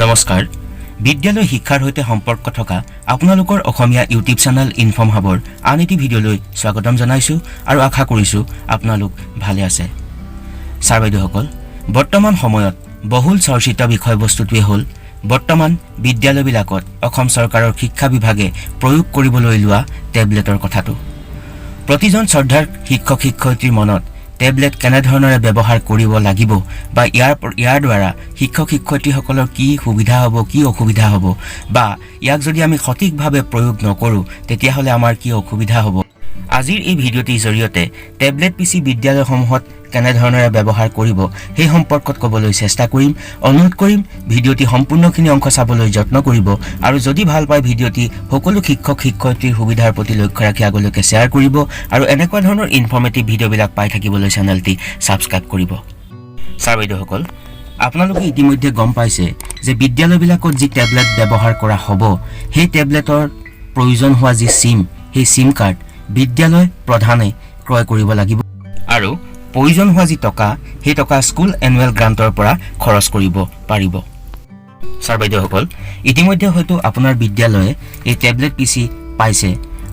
নমস্কাৰ বিদ্যালয় শিক্ষাৰ হৈতে সম্পৰ্ক থকা আপোনালোকৰ অসমীয়া ইউটিউব চেনেল ইনফৰ্ম হাবৰ আন এটি ভিডিঅ'লৈ স্বাগতম জনাইছো আৰু আশা কৰিছো আপোনালোক ভালে আছে ছাৰ বাইদেউসকল বৰ্তমান সময়ত বহুল চৰ্চিত বিষয়বস্তুটোৱে হ'ল বৰ্তমান বিদ্যালয়বিলাকত অসম চৰকাৰৰ শিক্ষা বিভাগে প্ৰয়োগ কৰিবলৈ লোৱা টেবলেটৰ কথাটো প্ৰতিজন শ্ৰদ্ধাৰ শিক্ষক শিক্ষয়িত্ৰীৰ মনত টেবলেট কেনে ধৰণৰে ব্যৱহাৰ কৰিব লাগিব বা ইয়াৰ দ্বাৰা শিক্ষক শিক্ষয়িত্ৰীসকলৰ কি সুবিধা হ'ব কি অসুবিধা হ'ব বা ইয়াক যদি আমি সঠিকভাৱে প্ৰয়োগ নকৰো তেতিয়াহ'লে আমাৰ কি অসুবিধা হ'ব আজিৰ এই ভিডিঅ'টিৰ জৰিয়তে টেবলেট পিচি বিদ্যালয়সমূহত কেনে ধৰণৰে ব্যৱহাৰ কৰিব সেই সম্পৰ্কত ক'বলৈ চেষ্টা কৰিম অনুৰোধ কৰিম ভিডিঅ'টি সম্পূৰ্ণখিনি অংশ চাবলৈ যত্ন কৰিব আৰু যদি ভাল পায় ভিডিঅ'টি সকলো শিক্ষক শিক্ষয়িত্ৰীৰ সুবিধাৰ প্ৰতি লক্ষ্য ৰাখি আগলৈকে শ্বেয়াৰ কৰিব আৰু এনেকুৱা ধৰণৰ ইনফৰ্মেটিভ ভিডিঅ'বিলাক পাই থাকিবলৈ চেনেলটি ছাবস্ক্ৰাইব কৰিব ছাৰ বাইদেউসকল আপোনালোকে ইতিমধ্যে গম পাইছে যে বিদ্যালয়বিলাকত যি টেবলেট ব্যৱহাৰ কৰা হ'ব সেই টেবলেটৰ প্ৰয়োজন হোৱা যি সিম সেই সিম কাৰ্ড বিদ্যালয় প্ৰধানে ক্ৰয় কৰিব লাগিব আৰু প্ৰয়োজন হোৱা যি টকা সেই টকা স্কুল এনুৱেল গ্ৰান্টৰ পৰা খৰচ কৰিব পাৰিব ছাৰ বাইদেউসকল ইতিমধ্যে হয়তো আপোনাৰ বিদ্যালয়ে এই টেবলেট পিচি পাইছে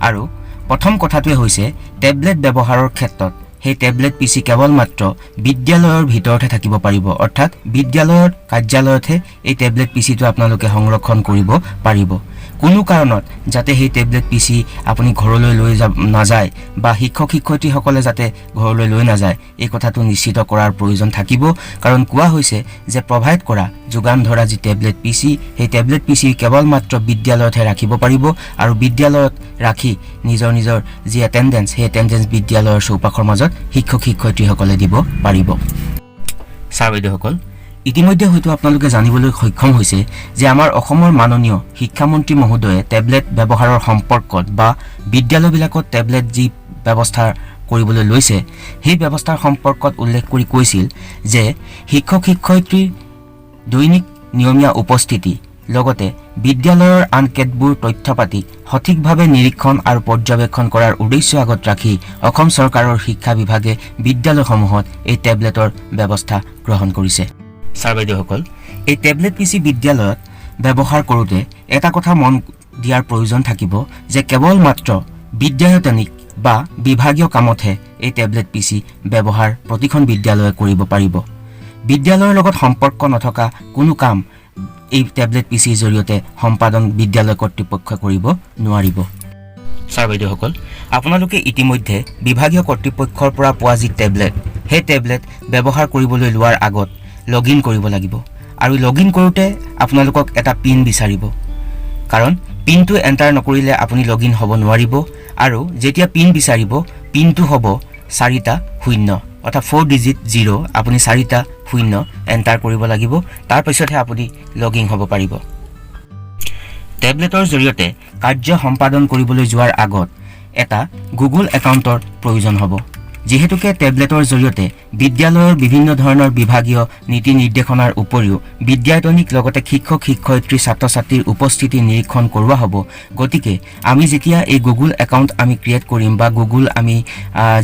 আৰু প্ৰথম কথাটোৱে হৈছে টেবলেট ব্যৱহাৰৰ ক্ষেত্ৰত সেই টেবলেট পিচি কেৱল মাত্ৰ বিদ্যালয়ৰ ভিতৰতে থাকিব পাৰিব অৰ্থাৎ বিদ্যালয়ৰ কাৰ্যালয়তহে এই টেবলেট পিচিটো আপোনালোকে সংৰক্ষণ কৰিব পাৰিব কোনো কাৰণত যাতে সেই টেবলেট পিচি আপুনি ঘৰলৈ লৈ নাযায় বা শিক্ষক শিক্ষয়িত্ৰীসকলে যাতে ঘৰলৈ লৈ নাযায় এই কথাটো নিশ্চিত কৰাৰ প্ৰয়োজন থাকিব কাৰণ কোৱা হৈছে যে প্ৰভাইড কৰা যোগান ধৰা যি টেবলেট পিচি সেই টেবলেট পিচি কেৱল মাত্ৰ বিদ্যালয়তহে ৰাখিব পাৰিব আৰু বিদ্যালয়ত ৰাখি নিজৰ যি এটেণ্ডেঞ্চ সেই এটেণ্ডেঞ্চ বিদ্যালয়ৰ চৌপাশৰ মাজত শিক্ষক শিক্ষয়িত্ৰীসকলে দিব পাৰিব ছাৰ বাইদেউসকল ইতিমধ্যে হয়তো আপোনালোকে জানিবলৈ সক্ষম হৈছে যে আমাৰ অসমৰ মাননীয় শিক্ষামন্ত্ৰী মহোদয়ে টেবলেট ব্যৱহাৰৰ সম্পৰ্কত বা বিদ্যালয়বিলাকত টেবলেট যি ব্যৱস্থা কৰিবলৈ লৈছে সেই ব্যৱস্থাৰ সম্পৰ্কত উল্লেখ কৰি কৈছিল যে শিক্ষক শিক্ষয়িত্ৰীৰ দৈনিক নিয়মীয়া উপস্থিতি লগতে বিদ্যালয়ৰ আন কেতবোৰ তথ্য পাতি সঠিকভাৱে নিৰীক্ষণ আৰু পৰ্যবেক্ষণ কৰাৰ উদ্দেশ্য আগত ৰাখি অসম চৰকাৰৰ শিক্ষা বিভাগে বিদ্যালয়সমূহত এই টেবলেটৰ ব্যৱস্থা গ্ৰহণ কৰিছে ছাৰ বাইদেউসকল এই টেবলেট পিচি বিদ্যালয়ত ব্যৱহাৰ কৰোঁতে এটা কথা মন দিয়াৰ প্ৰয়োজন থাকিব যে কেৱল মাত্ৰ বিদ্যায়তনিক বা বিভাগীয় কামতহে এই টেবলেট পিচি ব্যৱহাৰ প্ৰতিখন বিদ্যালয়ে কৰিব পাৰিব বিদ্যালয়ৰ লগত সম্পৰ্ক নথকা কোনো কাম এই টেবলেট পিচিৰ জৰিয়তে সম্পাদন বিদ্যালয় কৰ্তৃপক্ষই কৰিব নোৱাৰিব ছাৰ বাইদেউসকল আপোনালোকে ইতিমধ্যে বিভাগীয় কৰ্তৃপক্ষৰ পৰা পোৱা যি টেবলেট সেই টেবলেট ব্যৱহাৰ কৰিবলৈ লোৱাৰ আগত লগইন কৰিব লাগিব আৰু লগইন কৰোঁতে আপোনালোকক এটা পিন বিচাৰিব কাৰণ পিনটো এণ্টাৰ নকৰিলে আপুনি লগইন হ'ব নোৱাৰিব আৰু যেতিয়া পিন বিচাৰিব পিনটো হ'ব 4টা 0 অৰ্থাৎ 4 ডিজিট 0 আপুনি 4টা 0 এণ্টাৰ কৰিব লাগিব তাৰ পিছতহে আপুনি লগইন হ'ব পাৰিব টেবলেটৰ জৰিয়তে কাৰ্য সম্পাদন কৰিবলৈ যোৱাৰ আগত এটা গুগল একাউণ্টৰ প্ৰয়োজন হ'ব যিহেতুকে টেবলেটৰ জৰিয়তে বিদ্যালয়ৰ বিভিন্ন ধৰণৰ বিভাগীয় নীতি নিৰ্দেশনাৰ উপৰিও বিদ্যায়তনিক লগতে শিক্ষক শিক্ষয়িত্ৰী ছাত্ৰ ছাত্ৰীৰ উপস্থিতি নিৰীক্ষণ কৰোৱা হ'ব গতিকে আমি যেতিয়া এই গুগল একাউণ্ট আমি ক্ৰিয়েট কৰিম বা গুগল আমি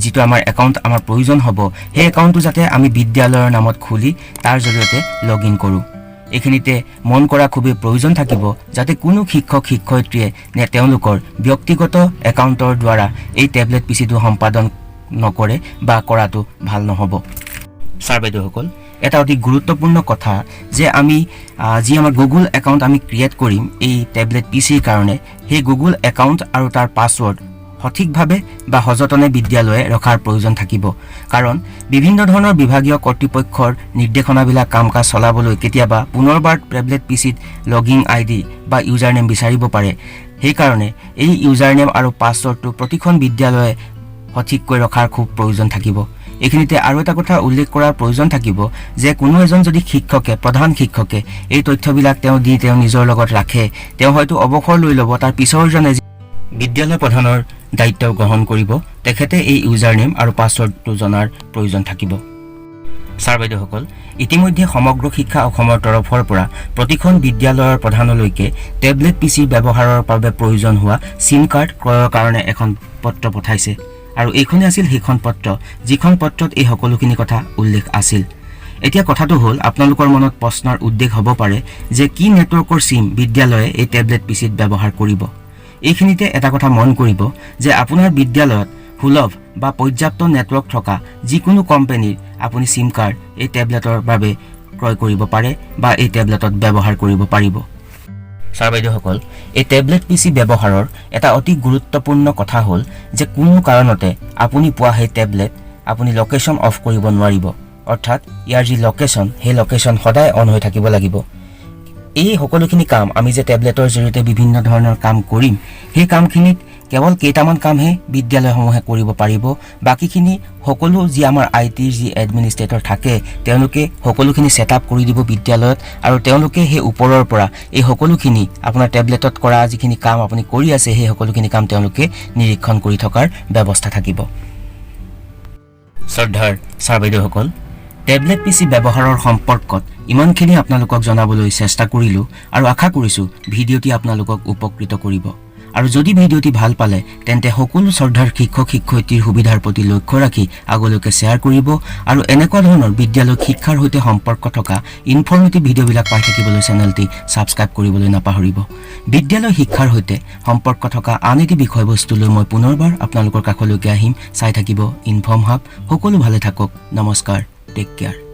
যিটো আমাৰ একাউণ্ট আমাৰ প্ৰয়োজন হ'ব সেই একাউণ্টটো যাতে আমি বিদ্যালয়ৰ নামত খুলি তাৰ জৰিয়তে লগইন কৰোঁ এইখিনিতে মন কৰা খুবেই প্ৰয়োজন থাকিব যাতে কোনো শিক্ষক শিক্ষয়িত্ৰীয়ে নে তেওঁলোকৰ ব্যক্তিগত একাউণ্টৰ দ্বাৰা এই টেবলেট পিচিটো সম্পাদন নকৰে বা কৰাটো ভাল নহ'ব ছাৰ বাইদেউসকল এটা অতি গুৰুত্বপূৰ্ণ কথা যে আমি যি আমাৰ গুগল একাউণ্ট আমি ক্ৰিয়েট কৰিম এই টেবলেট পিচিৰ কাৰণে সেই গুগল একাউণ্ট আৰু তাৰ পাছৱৰ্ড সঠিকভাৱে বা সযতনে বিদ্যালয়ে ৰখাৰ প্ৰয়োজন থাকিব কাৰণ বিভিন্ন ধৰণৰ বিভাগীয় কৰ্তৃপক্ষৰ নিৰ্দেশনাবিলাক কাম কাজ চলাবলৈ কেতিয়াবা পুনৰবাৰ টেবলেট পিচিত লগইন আইডি বা ইউজাৰ নেম বিচাৰিব পাৰে সেইকাৰণে এই ইউজাৰ নেম আৰু পাছৱৰ্ডটো প্ৰতিখন বিদ্যালয়ে সঠিককৈ ৰখাৰ খুব প্ৰয়োজন থাকিব এইখিনিতে আৰু এটা কথা উল্লেখ কৰাৰ প্ৰয়োজন থাকিব যে কোনো এজন যদি শিক্ষকে প্ৰধান শিক্ষকে এই তথ্যবিলাক তেওঁ নিজৰ লগত ৰাখে তেওঁ হয়তো অৱসৰ লৈ ল'ব তাৰ পিছৰজনে বিদ্যালয় প্ৰধানৰ দায়িত্ব গ্ৰহণ কৰিব তেখেতে এই ইউজাৰ নেম আৰু পাছৱৰ্ডটো জনাৰ প্ৰয়োজন থাকিব ছাৰ বাইদেউসকল ইতিমধ্যে সমগ্ৰ শিক্ষা অসমৰ তৰফৰ পৰা প্ৰতিখন বিদ্যালয়ৰ প্ৰধানলৈকে টেবলেট পিচি ব্যৱহাৰৰ বাবে প্ৰয়োজন হোৱা সিম কাৰ্ড ক্ৰয়ৰ কাৰণে এখন পত্ৰ পঠাইছে আৰু এইখনে আছিল সেইখন পত্ৰ যিখন পত্ৰত এই সকলোখিনি কথা উল্লেখ আছিল এতিয়া কথাটো হ'ল আপোনালোকৰ মনত প্ৰশ্নৰ উদ্বেগ হ'ব পাৰে যে কি নেটৱৰ্কৰ সিম বিদ্যালয়ে এই টেবলেট পিচিত ব্যৱহাৰ কৰিব। এইখিনিতে এটা কথা মন কৰিব যে আপোনাৰ বিদ্যালয়ত সুলভ বা পৰ্যাপ্ত নেটৱৰ্ক থকা যিকোনো কোম্পানীৰ আপুনি সিম কাৰ্ড এই টেবলেটৰ বাবে ক্ৰয় কৰিব পাৰে বা এই টেবলেটত ব্যৱহাৰ কৰিব পাৰিব। ছাৰ বাইদেউসকল, এই টেবলেট পিচি ব্যৱহাৰৰ এটা অতি গুৰুত্বপূৰ্ণ কথা হ'ল যে কোনো কাৰণতে আপুনি পোৱা সেই টেবলেট আপুনি লোকেশ্যন অফ কৰিব নোৱাৰিব। অৰ্থাৎ ইয়াৰ যি লোকেশ্যন সেই লোকেশ্যন সদায় অন হৈ থাকিব লাগিব। এই সকলোখিনি কাম আমি যে টেবলেটৰ জৰিয়তে বিভিন্ন ধৰণৰ কাম কৰিম, সেই কামখিনিত কেৱল কেইটামান কামহে বিদ্যালয়সমূহে কৰিব পাৰিব। বাকীখিনি সকলো যি আমাৰ ITৰ যি এডমিনিষ্ট্ৰেটৰ থাকে তেওঁলোকে সকলোখিনি ছেটআপ কৰি দিব বিদ্যালয়ত, আৰু তেওঁলোকে সেই ওপৰৰ পৰা এই সকলোখিনি আপোনাৰ টেবলেটত কৰা যিখিনি কাম আপুনি কৰি আছে সেই সকলোখিনি কাম তেওঁলোকে নিৰীক্ষণ কৰি থকাৰ ব্যৱস্থা থাকিব। শ্ৰদ্ধাৰ ছাৰ বাইদেউসকল, টেবলেট পিচি ব্যৱহাৰৰ সম্পৰ্কত ইমানখিনি আপোনালোকক জনাবলৈ চেষ্টা কৰিলোঁ আৰু আশা কৰিছোঁ ভিডিঅ'টি আপোনালোকক উপকৃত কৰিব। আৰু যদি ভিডিঅ'টি ভাল পালে তেন্তে সকলো শ্ৰদ্ধাৰ শিক্ষক শিক্ষয়িত্ৰীৰ সুবিধাৰ প্ৰতি লক্ষ্য ৰাখি আগলৈকে শ্বেয়াৰ কৰিব আৰু এনেকুৱা ধৰণৰ বিদ্যালয় শিক্ষাৰ সৈতে সম্পৰ্ক থকা ইনফৰ্মেটিভ ভিডিঅ'বিলাক পাই থাকিবলৈ চেনেলটি ছাবস্ক্ৰাইব কৰিবলৈ নাপাহৰিব। বিদ্যালয় শিক্ষাৰ সৈতে সম্পৰ্ক থকা আন এটি বিষয়বস্তুলৈ মই পুনৰবাৰ আপোনালোকৰ কাষলৈকে আহিম। চাই থাকিব ইনফৰ্ম হাব। সকলো ভালে থাকক। নমস্কাৰ। Take care.